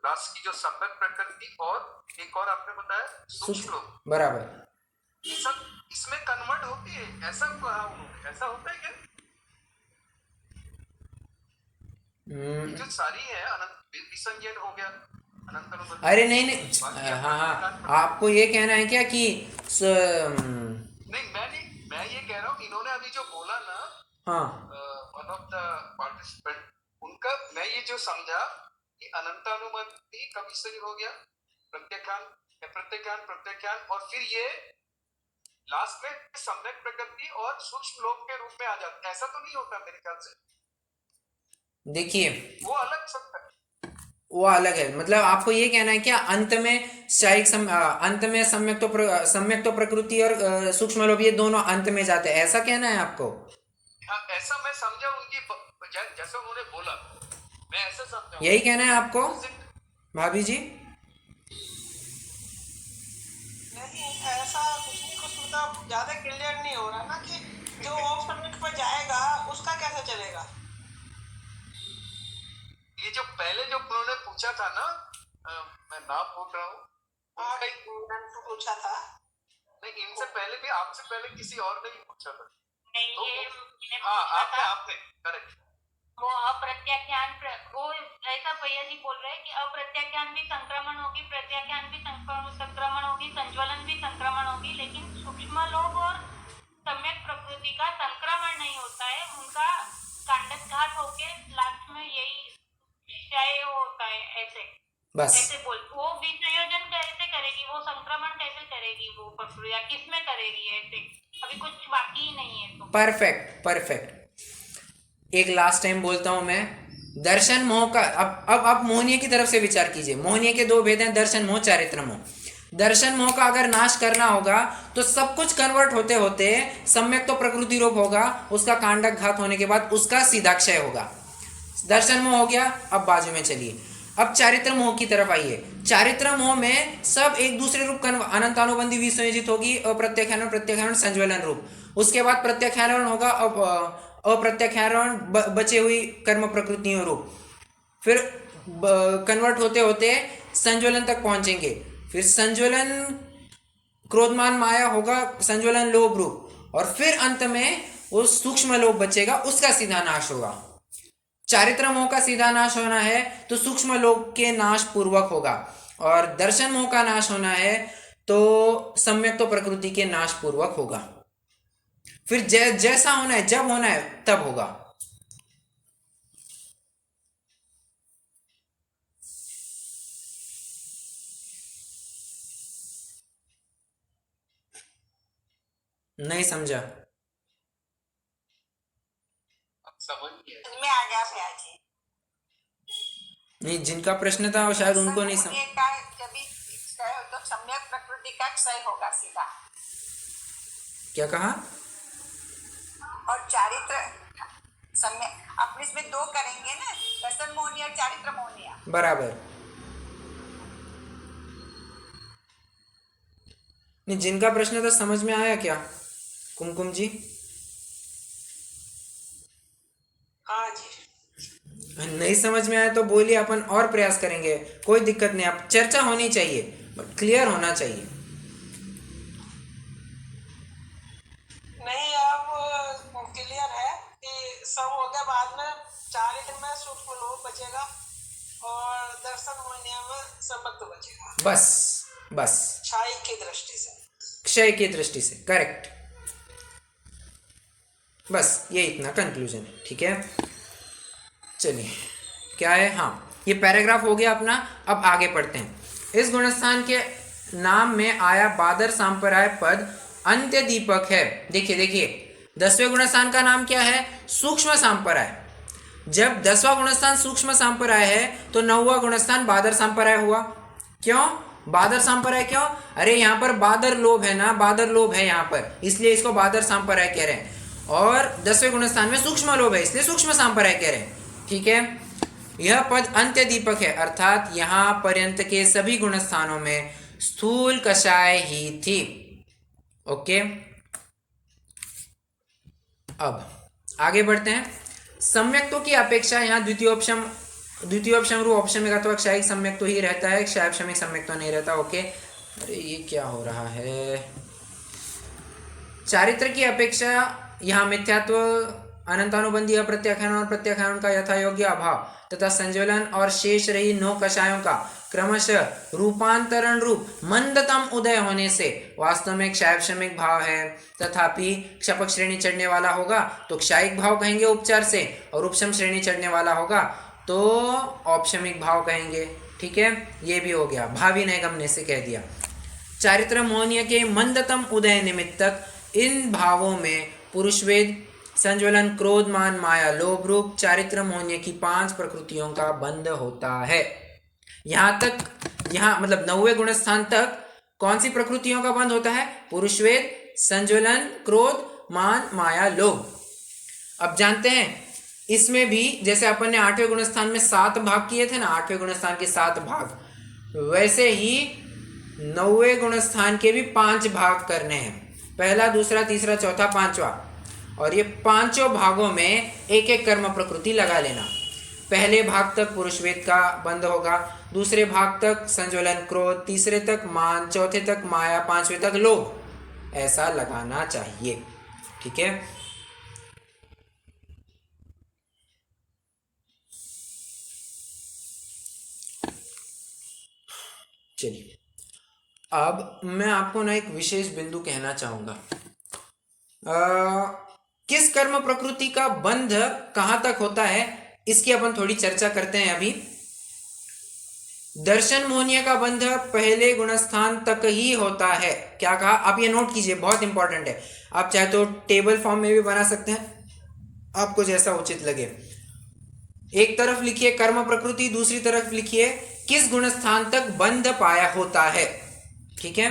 लास्ट की जो सम्यक प्रकृति और एक और आपने बताया सूक्ष्म लोक, बराबर, ये सब इसमें कन्वर्ट होती है, ऐसा कहा उन्होंने, ऐसा होता है क्या? ये जो सारी है अनंत विसंज्ञान हो गया, अनंत अनुबंध। अरे नहीं नहीं, हाँ हाँ, आपको ये कहना है क्या कि नहीं, मैं ये कह रहा हूँ इन्होंने अभी जो बोला ना, हाँ वन ऑफ द पार्टिसिपेंट, उनका मैं ये जो समझा कि अनंतानुमति का विसर्जन हो गया, प्रत्याख्यान और फिर ये लास्ट में सम्यक प्रकृति और सूक्ष्म लोक के रूप में आ जाता है। ऐसा तो नहीं होता मेरे ख्याल से, देखिए वो अलग सकता है। वो अलग है, मतलब आपको ये कहना है क्या अंत में अंत में सम्यक तो प्रकृति और सूक्ष्म लोभ ये दोनों अंत में जाते हैं, ऐसा कहना है आपको? हाँ, ऐसा मैं समझा उनकी जैसा उन्होंने बोला, मैं ऐसा समझा। यही कहना है आपको भाभी जी? नहीं, ऐसा कुछ नहीं, कुछ मतलब ज्यादा क्लियर नहीं हो रहा ना कि जो ऑफ सबमिट पर जाएगा उसका कैसे चलेगा। ये जो पहले जो उन्होंने पूछा था ना, मैं नाम बोल रहा हूँ, पूछा था। नहीं, इनसे पहले भी, आपसे पहले किसी और ने भी पूछा था। नहीं, तो ये हाँ, आपने करेक्ट। वो अप्रत्याख्यान वो ऐसा भैया जी बोल रहे हैं कि अप्रत्याख्यान भी संक्रमण होगी, प्रत्याख्यान भी संक्रमण होगी, संज्वलन भी संक्रमण होगी, लेकिन सूक्ष्म लोभ और सम्यक प्रकृति का संक्रमण नहीं होता है, उनका कांडघात होके लास्ट में यही क्षय होता है। बस ऐसे बोल, वो विसंयोजन कैसे करेगी, वो संक्रमण कैसे करेगी, वो प्रक्रिया किसमें करेगी, ऐसे अभी कुछ बाकी ही नहीं है। तो परफेक्ट। एक लास्ट टाइम बोलता हूं मैं, दर्शन मोह का, अब आप मोहनीय की तरफ से विचार कीजिए। मोहनीय के दो भेद हैं, दर्शन मोह, चारित्र मोह। दर्शन मोह का अगर नाश करना होगा तो सब कुछ कन्वर्ट होते होते सम्यक तो प्रकृति रूप होगा, उसका कांडक घात होने के बाद उसका सीधा क्षय होगा। दर्शन मोह हो गया। अब बाजू में चलिए, अब चारित्र मोह की तरफ आइए। चारित्र मोह में सब एक दूसरे रूप अनंत अनुबंधी विसंयोजित होगी, अप्रत्याख्यान, प्रत्याख्यान, संज्वलन रूप। उसके बाद प्रत्याख्यान होगा, अप्रत्याख्यान बचे हुई कर्म प्रकृतियों रूप, फिर कन्वर्ट होते होते संज्वलन तक पहुंचेंगे। फिर संज्वलन क्रोधमान माया होगा, संज्वलन लोभ रूप, और फिर अंत में वो सूक्ष्म लोभ बचेगा, उसका सीधा नाश होगा। चारित्र मोह का सीधा नाश होना है तो सूक्ष्म लोभ के नाश पूर्वक होगा, और दर्शन मोह का नाश होना है तो सम्यक तो प्रकृति के नाश पूर्वक होगा। फिर जैसा होना है, जब होना है तब होगा। नहीं समझा? समझ गया। में आ गया भैया जी। नहीं, जिनका प्रश्न था वो शायद उनको नहीं समझ। जब भी क्षय हो तो सम्यक प्रकृति का क्षय होगा सीधा। क्या कहा? और चारित्र सम्यक, अपने इसमें दो करेंगे ना, दर्शन मोहनी और चारित्र मोहनी। बराबर। नहीं, जिनका प्रश्न था समझ में आया क्या कुमकुम जी? हाँ जी। नहीं समझ में आया तो बोलिए, अपन और प्रयास करेंगे, कोई दिक्कत नहीं। आप चर्चा होनी चाहिए, बट क्लियर होना चाहिए। नहीं, अब क्लियर है कि सब हो गया। बाद में चारित्र में सूक्ष्म लोभ बचेगा और दर्शन मोहनिया में सम्यक बचेगा। बस क्षय की दृष्टि से, क्षय की दृष्टि से, करेक्ट। बस ये इतना कंक्लूजन, ठीक है। चलिए, क्या है, हाँ, ये पैराग्राफ हो गया अपना। अब आगे पढ़ते हैं। इस गुणस्थान के नाम में आया बादर सांप्राय पद अंत्य दीपक है। देखिए 10वें गुणस्थान का नाम क्या है? सूक्ष्म सांप्राय। जब 10वां गुणस्थान सूक्ष्म सांप्राय है तो 9वां गुणस्थान बादर सांप्राय हुआ। क्यों बादर सांप्राय? क्यों? अरे यहाँ पर बादर लोभ है ना, बादर लोभ है यहाँ पर, इसलिए इसको बादर सांप्राय कह रहे हैं। और 10वें गुणस्थान में सूक्ष्म लोभ है, इसलिए सूक्ष्म सांप्राय कह रहे हैं, ठीक है। यह पद अंत्य दीपक है, अर्थात यहाँ पर्यंत के सभी गुणस्थानों में स्थूल कषाय ही थी। ओके, अब आगे बढ़ते हैं। सम्यक्तों की अपेक्षा यहाँ द्वितीयोपशम रूप ऑप्शन में तो क्षायिक सम्यक तो ही रहता है, क्षायक्षमिक सम्यक तो नहीं रहता। ओके, अरे ये क्या हो रहा है? चारित्र की अपेक्षा यहाँ मिथ्यात्व अनंतानुबंधी अप्रत्याख्यान और प्रत्याख्यान का यथा योग्य अभाव तथा संज्वलन और शेष रही 9 कषायों का क्रमशः रूपांतरण रूप मंदतम उदय होने से वास्तव में क्षायक्षमिक भाव है। तथापि क्षपक श्रेणी चढ़ने वाला होगा तो क्षायिक भाव कहेंगे उपचार से, और उपशम श्रेणी चढ़ने वाला होगा तो औपशमिक भाव कहेंगे। ठीक है, ये भी हो गया, भावी नैगम्य से कह दिया। चारित्र मोहनीय के मंदतम उदय निमित्तक इन भावों में पुरुषवेद, संज्वलन, क्रोध, मान, माया, लोभ रूप चारित्र मोहनीय की 5 प्रकृतियों का बंध होता है। यहाँ मतलब 90वें गुणस्थान तक कौन सी प्रकृतियों का बंध होता है? पुरुषवेद, संज्वलन, क्रोध, मान, माया, लोभ। अब जानते हैं इसमें भी जैसे अपन ने 8वें गुणस्थान में 7 भाग किए थे ना, 8वें गुणस्थान के 7 भाग, वैसे ही 9वें गुणस्थान के भी 5 भाग करने हैं। पहला, दूसरा, तीसरा, चौथा, 5वां, और ये 5 भागों में एक एक कर्म प्रकृति लगा लेना। पहले भाग तक पुरुषवेद का बंध होगा, दूसरे भाग तक संज्वलन, क्रोध, तीसरे तक मान, चौथे तक माया, 5वें तक लोभ, ऐसा लगाना चाहिए। ठीक है, चलिए अब मैं आपको ना एक विशेष बिंदु कहना चाहूंगा। किस कर्म प्रकृति का बंध कहां तक होता है इसकी अपन थोड़ी चर्चा करते हैं। अभी दर्शन मोहनीय का बंध पहले गुणस्थान तक ही होता है। क्या कहा? आप ये नोट कीजिए, बहुत इंपॉर्टेंट है। आप चाहे तो टेबल फॉर्म में भी बना सकते हैं, आपको जैसा उचित लगे। एक तरफ लिखिए कर्म प्रकृति, दूसरी तरफ लिखिए किस गुणस्थान तक बंध पाया होता है। ठीक है,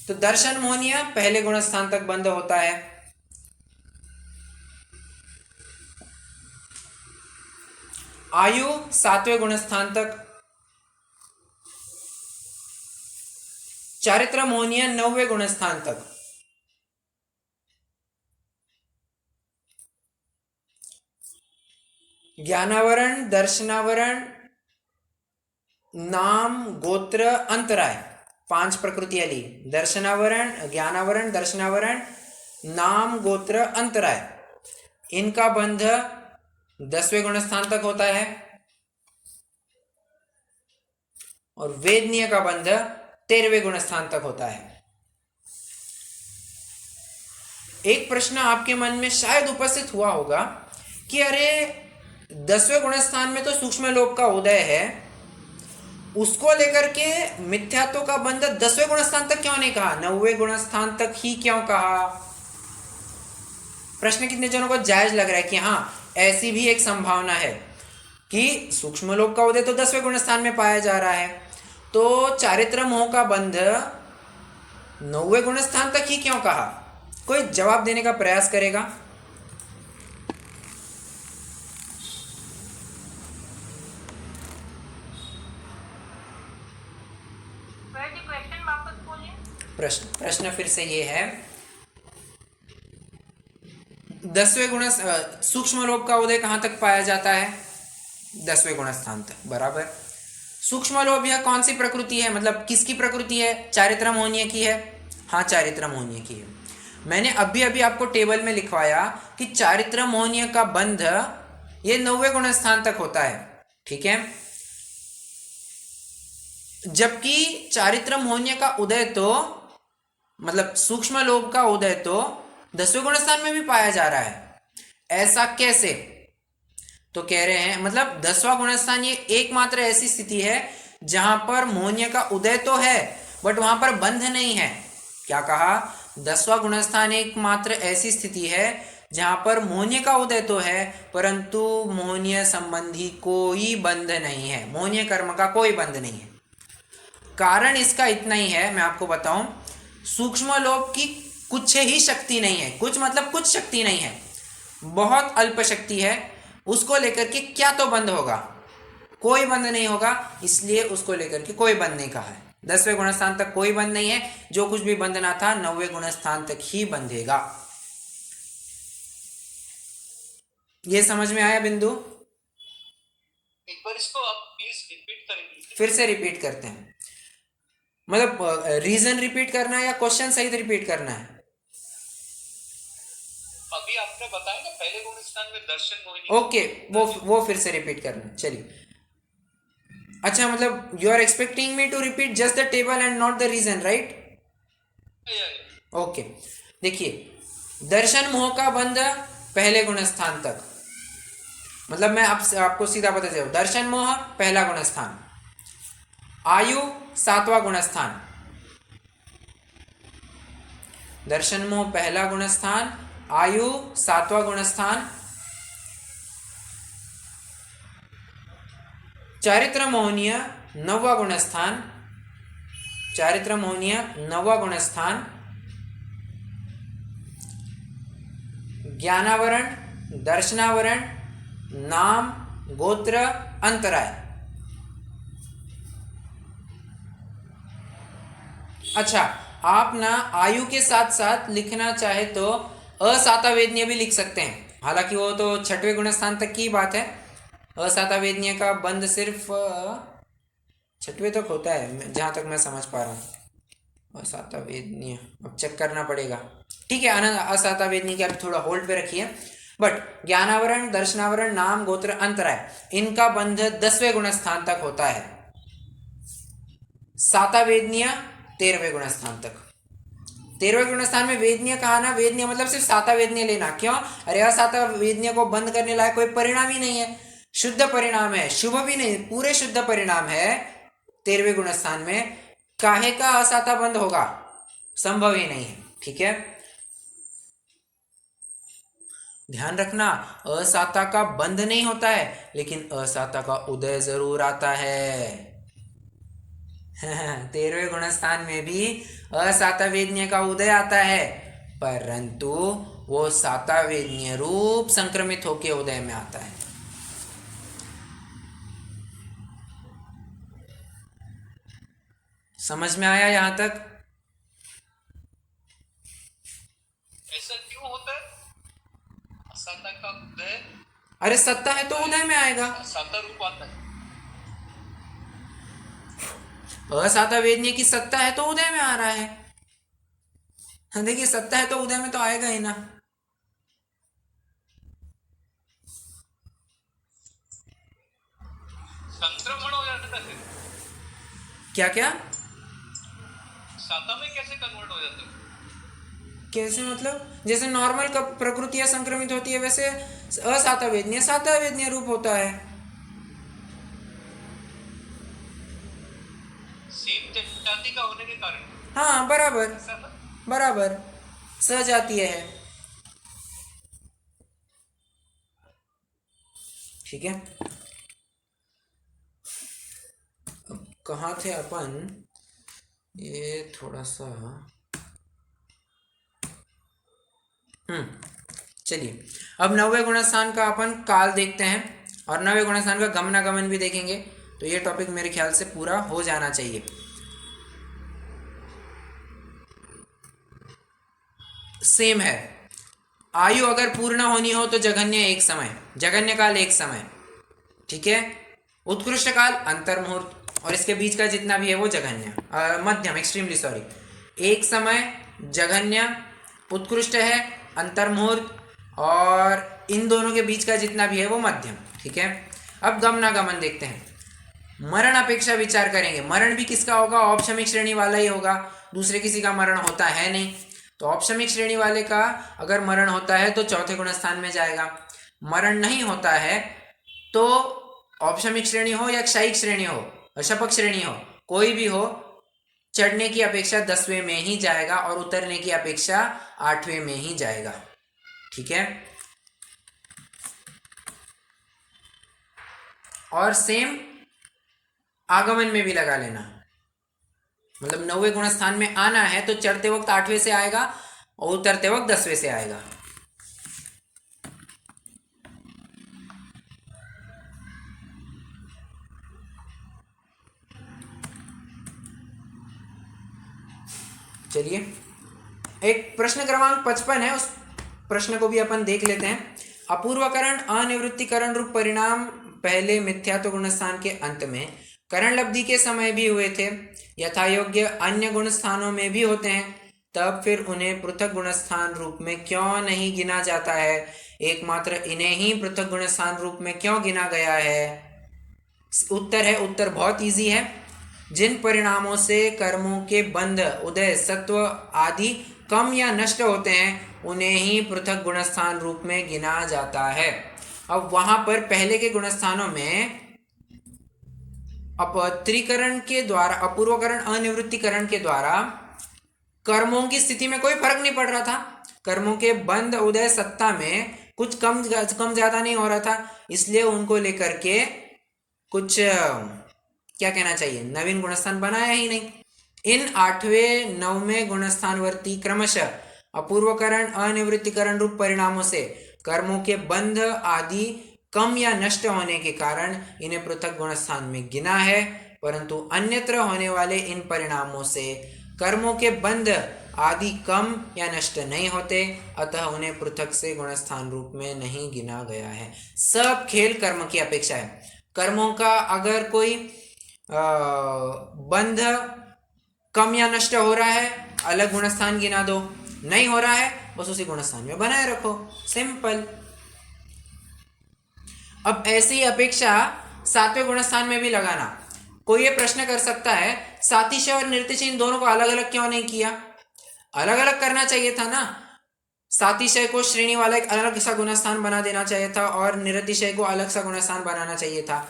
तो दर्शन मोहनीय पहले गुणस्थान तक बंध होता है। आयु 7वें गुणस्थान तक। चारित्र मोहनीय 9वें गुणस्थान तक। ज्ञानावरण, दर्शनावरण, नाम, गोत्र, अंतराय, 5 प्रकृतियां ली। दर्शनावरण, ज्ञानावरण, दर्शनावरण, नाम, गोत्र, अंतराय, इनका बंध 10वें गुणस्थान तक होता है, और वेदनीय का बंध 13वें गुणस्थान तक होता है। एक प्रश्न आपके मन में शायद उपस्थित हुआ होगा कि अरे 10वें गुणस्थान में तो सूक्ष्म लोक का उदय है, उसको लेकर के मिथ्यात्व का बंध 10वें गुणस्थान तक क्यों नहीं कहा, 9वें गुणस्थान तक ही क्यों कहा? प्रश्न कितने जनों को जायज लग रहा है कि हाँ ऐसी भी एक संभावना है कि सूक्ष्म लोक का उदय तो 10वें गुणस्थान में पाया जा रहा है, तो चारित्र मोह का बंध 9वें गुणस्थान तक ही क्यों कहा? कोई जवाब देने का प्रयास करेगा? प्रश्न फिर से ये है, 10वें गुण सूक्ष्म लोक का उदय कहां तक पाया जाता है? 10वें गुणस्थान तक, बराबर। सूक्ष्म लोभ यह कौन सी प्रकृति है, मतलब किसकी प्रकृति है? चारित्र मोहनीय की है। हाँ, चारित्र मोहनीय की है। मैंने अभी आपको टेबल में लिखवाया कि चारित्र मोहनीय का बंध ये 9वें गुणस्थान तक होता है। ठीक है, जबकि चारित्र मोहनीय का उदय तो मतलब सूक्ष्म लोभ का उदय तो 10वें गुणस्थान में भी पाया जा रहा है। ऐसा कैसे? तो कह रहे हैं मतलब 10वां गुणस्थान ये एकमात्र ऐसी स्थिति है जहां पर मोहनीय का उदय तो है बट वहां पर बंध नहीं है। क्या कहा? 10वां गुणस्थान एकमात्र ऐसी स्थिति है जहां पर मोहनीय का उदय तो है परंतु मोहनीय संबंधी कोई बंध नहीं है, मोहनीय कर्म का कोई बंध नहीं है। कारण इसका इतना ही है, मैं आपको बताऊं, सूक्ष्म लोभ की कुछ ही शक्ति नहीं है। कुछ मतलब कुछ शक्ति नहीं है, बहुत अल्प शक्ति है। उसको लेकर के क्या तो बंध होगा? कोई बंध नहीं होगा, इसलिए उसको लेकर के कोई बंध नहीं कहा है। 10वें गुणस्थान तक कोई बंध नहीं है, जो कुछ भी बंधना था 9वें गुणस्थान तक ही बंधेगा। ये समझ में आया बिंदु? एक बार इसको आप प्लीज रिपीट करेंगे? फिर से रिपीट करते हैं, मतलब रीजन रिपीट करना है या क्वेश्चन सहित रिपीट करना है? अभी आपने बताया ना पहले गुण स्थान में दर्शन मोहिनी। ओके, वो फिर से रिपीट करना। चलिए, अच्छा, मतलब you are expecting me to repeat just the table and not the reason, right? Okay, देखिए, दर्शन मोह का बंध पहले गुण स्थान तक, मतलब मैं आपको सीधा बता दे रहा हूं, दर्शन मोह पहला गुण स्थान, आयु सातवां गुण स्थान, दर्शन मोह पहला गुण स्थान, आयु सातवां गुण स्थान, चारित्र मोहनीय नौवां गुण स्थान, चारित्र मोहनीय नौवां गुण स्थान, ज्ञानावरण, दर्शनावरण, नाम, गोत्र, अंतराय। अच्छा, आप ना आयु के साथ साथ लिखना चाहे तो असातावेदनीय भी लिख सकते हैं, हालांकि वो तो छठवें गुण स्थान तक की बात है। असातावेदनीय का बंध सिर्फ छठवें तक होता है जहां तक मैं समझ पा रहा हूँ। असातावेदनीय अब चेक करना पड़ेगा, ठीक है। असातावेदनीय के आप थोड़ा होल्ड पे रखिए। बट ज्ञानावरण, दर्शनावरण, नाम, गोत्र, अंतराय, इनका बंध 10वें गुण स्थान तक होता है। सातावेदनीय 13वें गुण स्थान तक। 13वें गुण स्थान में वेदनीय कहा ना, वेदनीय मतलब सिर्फ सातावेदनीय लेना। क्यों? अरे असातावेदनीय को बंद करने लायक कोई परिणाम ही नहीं है, शुद्ध परिणाम है, शुभ भी नहीं, पूरे शुद्ध परिणाम है 13वें गुण स्थान में। काहे का असाता बंद होगा? संभव ही नहीं है, ठीक है। ध्यान रखना, असाता का बंध नहीं होता है, लेकिन असाता का उदय जरूर आता है। 13वें गुण स्थान में भी असातावेदनीय का उदय आता है, परंतु वो सातावेदनीय रूप संक्रमित होकर उदय में आता है। समझ में आया यहां तक? ऐसा क्यों होता है? असाता का उदय, अरे सत्ता है तो उदय में आएगा। साता रूप आता है। असातावेदनीय की सत्ता है तो उदय में आ रहा है। देखिए, सत्ता है तो उदय में तो आएगा ही ना। संक्रमण हो जाता है। क्या क्या? साता में कैसे कन्वर्ट हो जाता है? कैसे मतलब? जैसे नॉर्मल प्रकृतियां संक्रमित होती है, वैसे असातावेदनीय सातावेदनीय रूप होता है। सेम जाति का होने के कारण। हाँ, बराबर ऐसा ना? बराबर, सजातीय है, ठीक है। अब कहाँ थे अपन? ये थोड़ा सा चलिए, अब 9वें गुणस्थान का अपन काल देखते हैं और 9वें गुणस्थान का गमनागमन भी देखेंगे, तो ये टॉपिक मेरे ख्याल से पूरा हो जाना चाहिए। सेम है, आयु अगर पूर्ण होनी हो तो जघन्य एक समय, जघन्य काल एक समय, ठीक है। उत्कृष्ट काल अंतर्मुहूर्त, और इसके बीच का जितना भी है वो जघन्य, मध्यम, एक्सट्रीमली सॉरी। एक समय जघन्य, उत्कृष्ट है अंतर्मुहूर्त, और इन दोनों के बीच का जितना भी है वो मध्यम, ठीक है। अब गमनागमन देखते हैं। मरण अपेक्षा विचार करेंगे। मरण भी किसका होगा? औपशमिक श्रेणी वाला ही होगा, दूसरे किसी का मरण होता है नहीं। तो औपशमिक श्रेणी वाले का अगर मरण होता है तो चौथे गुण स्थान में जाएगा। मरण नहीं होता है तो औपशमिक श्रेणी हो या क्षयिक श्रेणी हो, अशपक श्रेणी हो, कोई भी हो, चढ़ने की अपेक्षा 10वें में ही जाएगा और उतरने की अपेक्षा 8वें में ही जाएगा, ठीक है। और सेम आगमन में भी लगा लेना, मतलब 9वें गुण स्थान में आना है तो चढ़ते वक्त 8वें से आएगा और उतरते वक्त 10वें से आएगा। चलिए, एक प्रश्न क्रमांक 55 है, उस प्रश्न को भी अपन देख लेते हैं। अपूर्वकरण अनिवृत्तिकरण रूप परिणाम पहले मिथ्यात्व गुण स्थान के अंत में करण लब्धि के समय भी हुए थे, यथा योग्य अन्य गुण स्थानों में भी होते हैं, तब फिर उन्हें पृथक गुणस्थान रूप में क्यों नहीं गिना जाता है? एकमात्र इन्हें ही पृथक गुणस्थान रूप में क्यों गिना गया है? उत्तर बहुत इजी है। जिन परिणामों से कर्मों के बंध, उदय, सत्व आदि कम या नष्ट होते हैं उन्हें ही पृथक गुणस्थान रूप में गिना जाता है। अब वहां पर पहले के गुणस्थानों में त्रिकरण के द्वारा, अपूर्वकरण, अनिवृत्तिकरण के द्वारा कर्मों की स्थिति में कोई फर्क नहीं पड़ रहा था। कर्मों के बंध, उदय, सत्ता में कुछ कम ज्यादा नहीं हो रहा था, इसलिए उनको लेकर के कुछ क्या कहना चाहिए, नवीन गुणस्थान बनाया ही नहीं। इन 8वें 9वें गुणस्थानवर्ती क्रमशः अपूर्वकरण, अनिवृत्तिकरण रूप परिणामों से कर्मों के बंध आदि कम या नष्ट होने के कारण इन्हें पृथक गुणस्थान में गिना है, परंतु अन्यत्र होने वाले इन परिणामों से कर्मों के बंध आदि कम या नष्ट नहीं होते, अतः उन्हें पृथक से गुणस्थान रूप में नहीं गिना गया है। सब खेल कर्म की अपेक्षा है। कर्मों का अगर कोई बंध कम या नष्ट हो रहा है, अलग गुणस्थान गिना दो, नहीं हो रहा है बस उसी गुणस्थान में बनाए रखो, सिंपल। अब ऐसी अपेक्षा 7वें गुणस्थान में भी लगाना। कोई ये प्रश्न कर सकता है, सातिशय और निर्तिशय इन दोनों को अलग अलग क्यों नहीं किया? अलग अलग करना चाहिए था ना। सातिशय को श्रेणी वाला एक अलग सा गुणस्थान बना देना चाहिए था और निरतिशय को अलग सा गुणस्थान बनाना चाहिए था।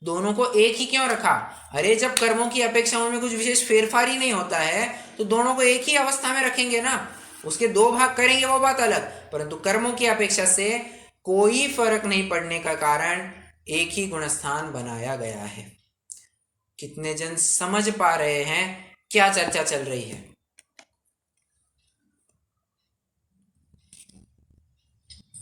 दोनों को एक ही क्यों रखा? अरे जब कर्मों की अपेक्षाओं में कुछ विशेष फेरफार ही नहीं होता है तो दोनों को एक ही अवस्था में रखेंगे ना। उसके 2 भाग करेंगे वो बात अलग, परंतु कर्मों की अपेक्षा से कोई फर्क नहीं पड़ने का कारण एक ही गुणस्थान बनाया गया है। कितने जन समझ पा रहे हैं क्या चर्चा चल रही है?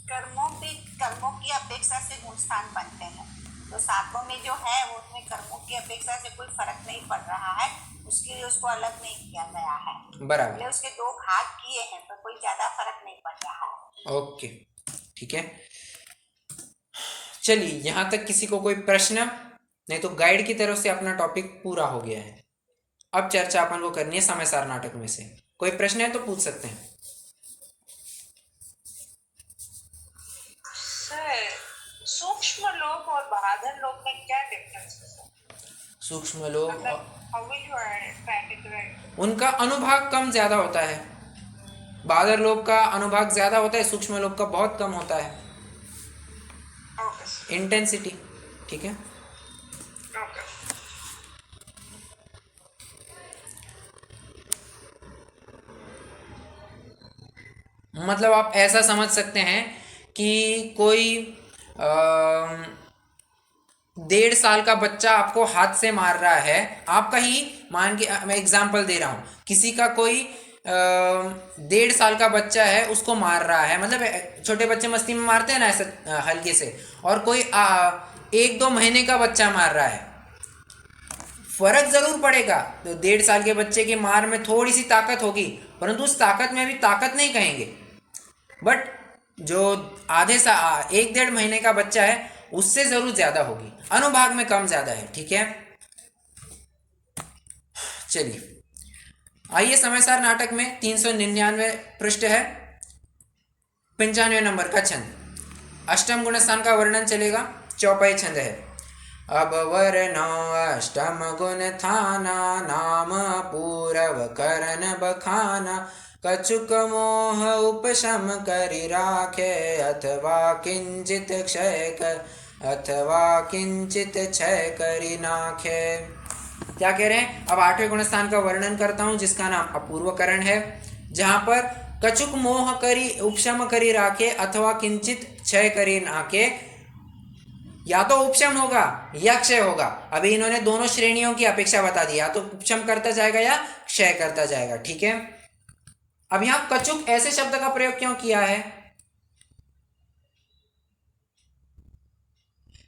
कर्मों की अपेक्षा से गुणस्थान बनते हैं, तो 7वां में जो है वो उसमें कर्मों की अपेक्षा से कोई फर्क नहीं पड़ रहा है, उसके लिए उसको अलग नहीं किया गया है। बराबर, उसके 2 भाग किए हैं पर कोई ज्यादा फर्क नहीं पड़ रहा है। ओके, ठीक है। चलिए, यहां तक किसी को कोई प्रश्न? नहीं तो गाइड की तरफ से अपना टॉपिक पूरा हो गया है। अब चर्चा अपन को करनी है समय सार नाटक में से। कोई प्रश्न है तो पूछ सकते हैं। सूक्ष्म लोक और बादल लोक में क्या डिफरेंस है? सूक्ष्म लोक, हाउ विल यू कैटेगराइज? उनका अनुभाग कम ज्यादा होता है। बादल लोक का अनुभाग ज्यादा होता है, सूक्ष्म लोक का बहुत कम होता है। इंटेंसिटी, ठीक है। मतलब आप ऐसा समझ सकते हैं कि कोई 1.5 साल का बच्चा आपको हाथ से मार रहा है, आपका ही, मान के मैं एग्जांपल दे रहा हूँ, किसी का कोई 1.5 साल का बच्चा है उसको मार रहा है, मतलब छोटे बच्चे मस्ती में मारते हैं ना ऐसे हल्के से, और कोई 1-2 महीने का बच्चा मार रहा है, फर्क जरूर पड़ेगा। तो 1.5 साल के बच्चे की मार में थोड़ी सी ताकत होगी, परंतु उस ताकत में भी ताकत नहीं कहेंगे। बट जो 1-1.5 महीने का बच्चा है उससे जरूर ज्यादा होगी, अनुभाग में कम ज्यादा है, ठीक है। चलिए आइए, समयसार नाटक में 399 पृष्ठ है, 95 नंबर का छंद, अष्टम गुणस्थान का वर्णन चलेगा। चौपाई छंद है। अब वर्णो अष्टम गुण थाना, नाम पूरव करन बखाना, कछुक मोह उपशम करि राखे, अथवा किंचित क्षय करि नाखे। क्या कह रहे हैं? अब 8वें गुणस्थान का वर्णन करता हूं जिसका नाम अपूर्वकरण है, जहां पर कछुक मोह करि उपशम करि राखे अथवा किंचित क्षय करि नाखे, या तो उपशम होगा या क्षय होगा। अभी इन्होंने दोनों श्रेणियों की अपेक्षा बता दी, या तो उपशम करता जाएगा या क्षय करता जाएगा, ठीक है। अब यहां कछुक ऐसे शब्द का प्रयोग क्यों किया है?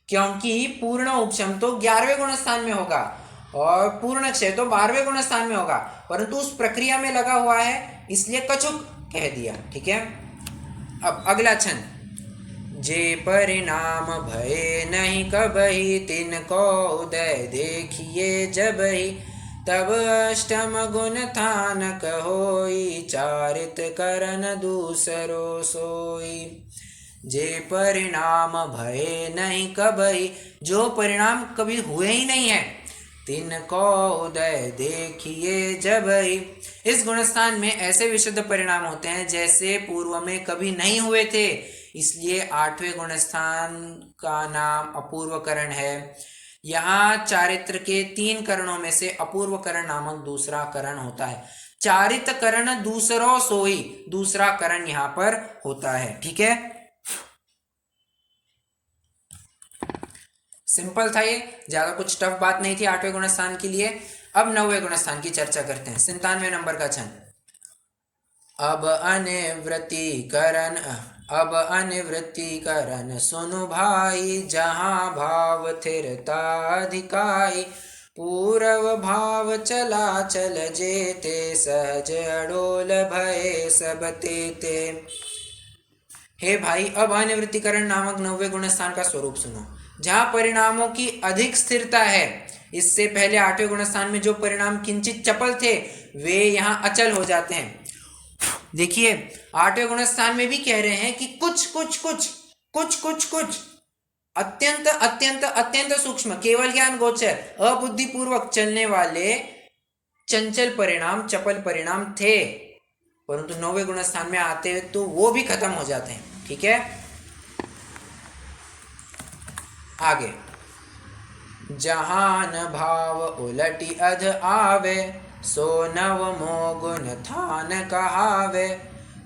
क्योंकि पूर्ण उपशम तो 11वें गुणस्थान में होगा और पूर्ण क्षय तो 12वें गुणस्थान में होगा, परंतु उस प्रक्रिया में लगा हुआ है इसलिए कछुक कह दिया, ठीक है। अब अगला छंद, जे परिणाम भय नहीं कबहि, तिनको उदय देखिए जबहि, तब अष्टम गुण थानक होई, चारित करन दूसरो सोई। जे परिणाम भये नहीं कबई, जो परिणाम कभी हुए ही नहीं है, तिनको उदय देखिए जबई। इस गुणस्थान में ऐसे विशुद्ध परिणाम होते हैं जैसे पूर्व में कभी नहीं हुए थे, इसलिए 8वें गुणस्थान का नाम अपूर्व करण है। यहाँ चारित्र के 3 करणों में से अपूर्व करण नामक दूसरा करण होता है। चारित करण दूसरो सोई, दूसरा करण यहाँ पर होता है। ठीक है, सिंपल था ये, ज्यादा कुछ टफ बात नहीं थी 8वें गुणस्थान के लिए। अब 9वें गुणस्थान की चर्चा करते हैं। 97वें नंबर का छंद। अब अनिवृत्ति करन सुनु भाई, जहाँ भाव थिरता अधिकाई। पूर्व भाव चला चल जेते, सहज अडोल भय सब तेते। हे भाई, अब अनिवृत्तिकरण नामक 9वें गुणस्थान का स्वरूप सुनो, जहाँ परिणामों की अधिक स्थिरता है। इससे पहले 8वें गुणस्थान में जो परिणाम किंचित चपल थे, वे यहाँ अचल हो जाते हैं। देखिए, 8वें गुणस्थान में भी कह रहे हैं कि कुछ अत्यंत अत्यंत अत्यंत सूक्ष्म, केवल ज्ञान गोचर, अबुद्धिपूर्वक चलने वाले चंचल परिणाम, चपल परिणाम थे, परंतु 9वें गुणस्थान में आते हुए तो वो भी खत्म हो जाते हैं। ठीक है, आगे। जहान भाव उलटी अध आवे, सो नवमो गुण थान कहावे।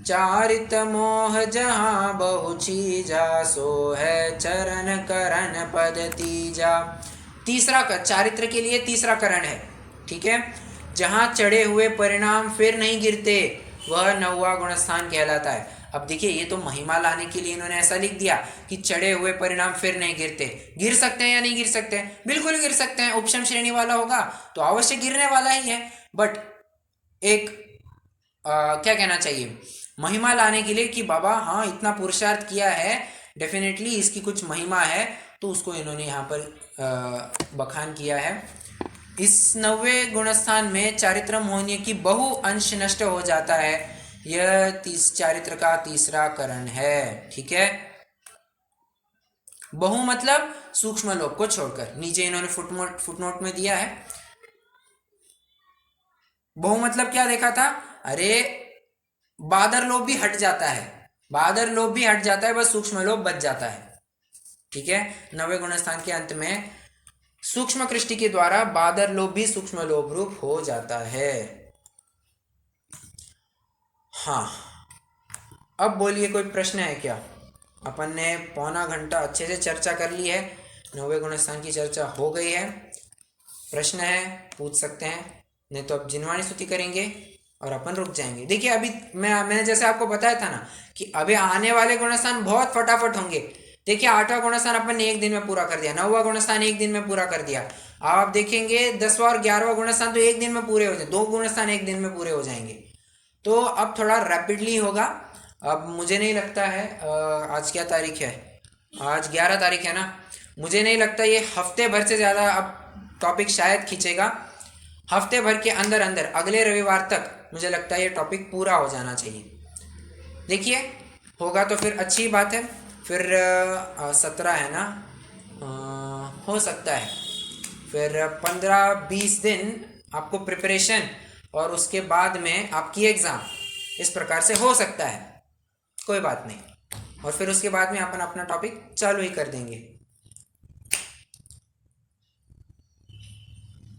चारित मोह जहाँ बहु चीजा, सो है चरण करण पद तीजा। तीसरा चारित्र के लिए तीसरा करण है। ठीक है, जहाँ चढ़े हुए परिणाम फिर नहीं गिरते, वह 9वां गुणस्थान कहलाता है। अब देखिए, ये तो महिमा लाने के लिए इन्होंने ऐसा लिख दिया कि चढ़े हुए परिणाम फिर नहीं गिरते। गिर सकते हैं या नहीं गिर सकते हैं? बिल्कुल गिर सकते हैं। उपशम श्रेणी वाला होगा तो अवश्य गिरने वाला ही है, बट एक क्या कहना चाहिए, महिमा लाने के लिए कि बाबा हाँ इतना पुरुषार्थ किया है, डेफिनेटली इसकी कुछ महिमा है, तो उसको इन्होंने यहाँ पर बखान किया है। इस 9वें गुणस्थान में चारित्र मोहनीय की बहु अंश नष्ट हो जाता है। यह चारित्र का तीसरा करण है। ठीक है, बहु मतलब सूक्ष्म लोक को छोड़कर। नीचे इन्होंने फुटनोट में दिया है। बहु मतलब क्या देखा था? अरे बादर लोभ भी हट जाता है, बादर लोभ भी हट जाता है, बस सूक्ष्म लोभ बच जाता है। ठीक है, 9वें गुणस्थान के अंत में सूक्ष्म कृष्टि के द्वारा बादर लोभ भी सूक्ष्म लोभ रूप हो जाता है। हाँ, अब बोलिए, कोई प्रश्न है क्या? अपन ने पौना घंटा अच्छे से चर्चा कर ली है, 9वें गुणस्थान की चर्चा हो गई है। प्रश्न है पूछ सकते हैं, नहीं तो अब जिनवाणी स्तुति करेंगे और अपन रुक जाएंगे। देखिए, अभी मैंने जैसे आपको बताया था ना कि अभी आने वाले गुणस्थान बहुत फटाफट होंगे। देखिए, 8वां गुणस्थान अपन ने 1 दिन में पूरा कर दिया, 9वां गुणस्थान 1 दिन में पूरा कर दिया। आप देखेंगे 10वां और 11वां गुणस्थान तो 1 दिन में पूरे हो जाए, 2 गुणस्थान 1 दिन में पूरे हो जाएंगे। तो अब थोड़ा रैपिडली होगा। अब मुझे नहीं लगता है आज क्या तारीख है, आज 11 तारीख है ना, मुझे नहीं लगता ये हफ्ते भर से ज़्यादा अब टॉपिक शायद खींचेगा। हफ्ते भर के अंदर अंदर अगले रविवार तक मुझे लगता है ये टॉपिक पूरा हो जाना चाहिए। देखिए, होगा तो फिर अच्छी बात है। फिर 17 है ना, हो सकता है फिर 15-20 दिन आपको प्रिपरेशन और उसके बाद में आपकी एग्ज़ाम, इस प्रकार से हो सकता है, कोई बात नहीं। और फिर उसके बाद में अपन अपना टॉपिक चालू ही कर देंगे।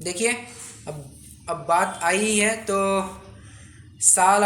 देखिए, अब बात आई है तो साल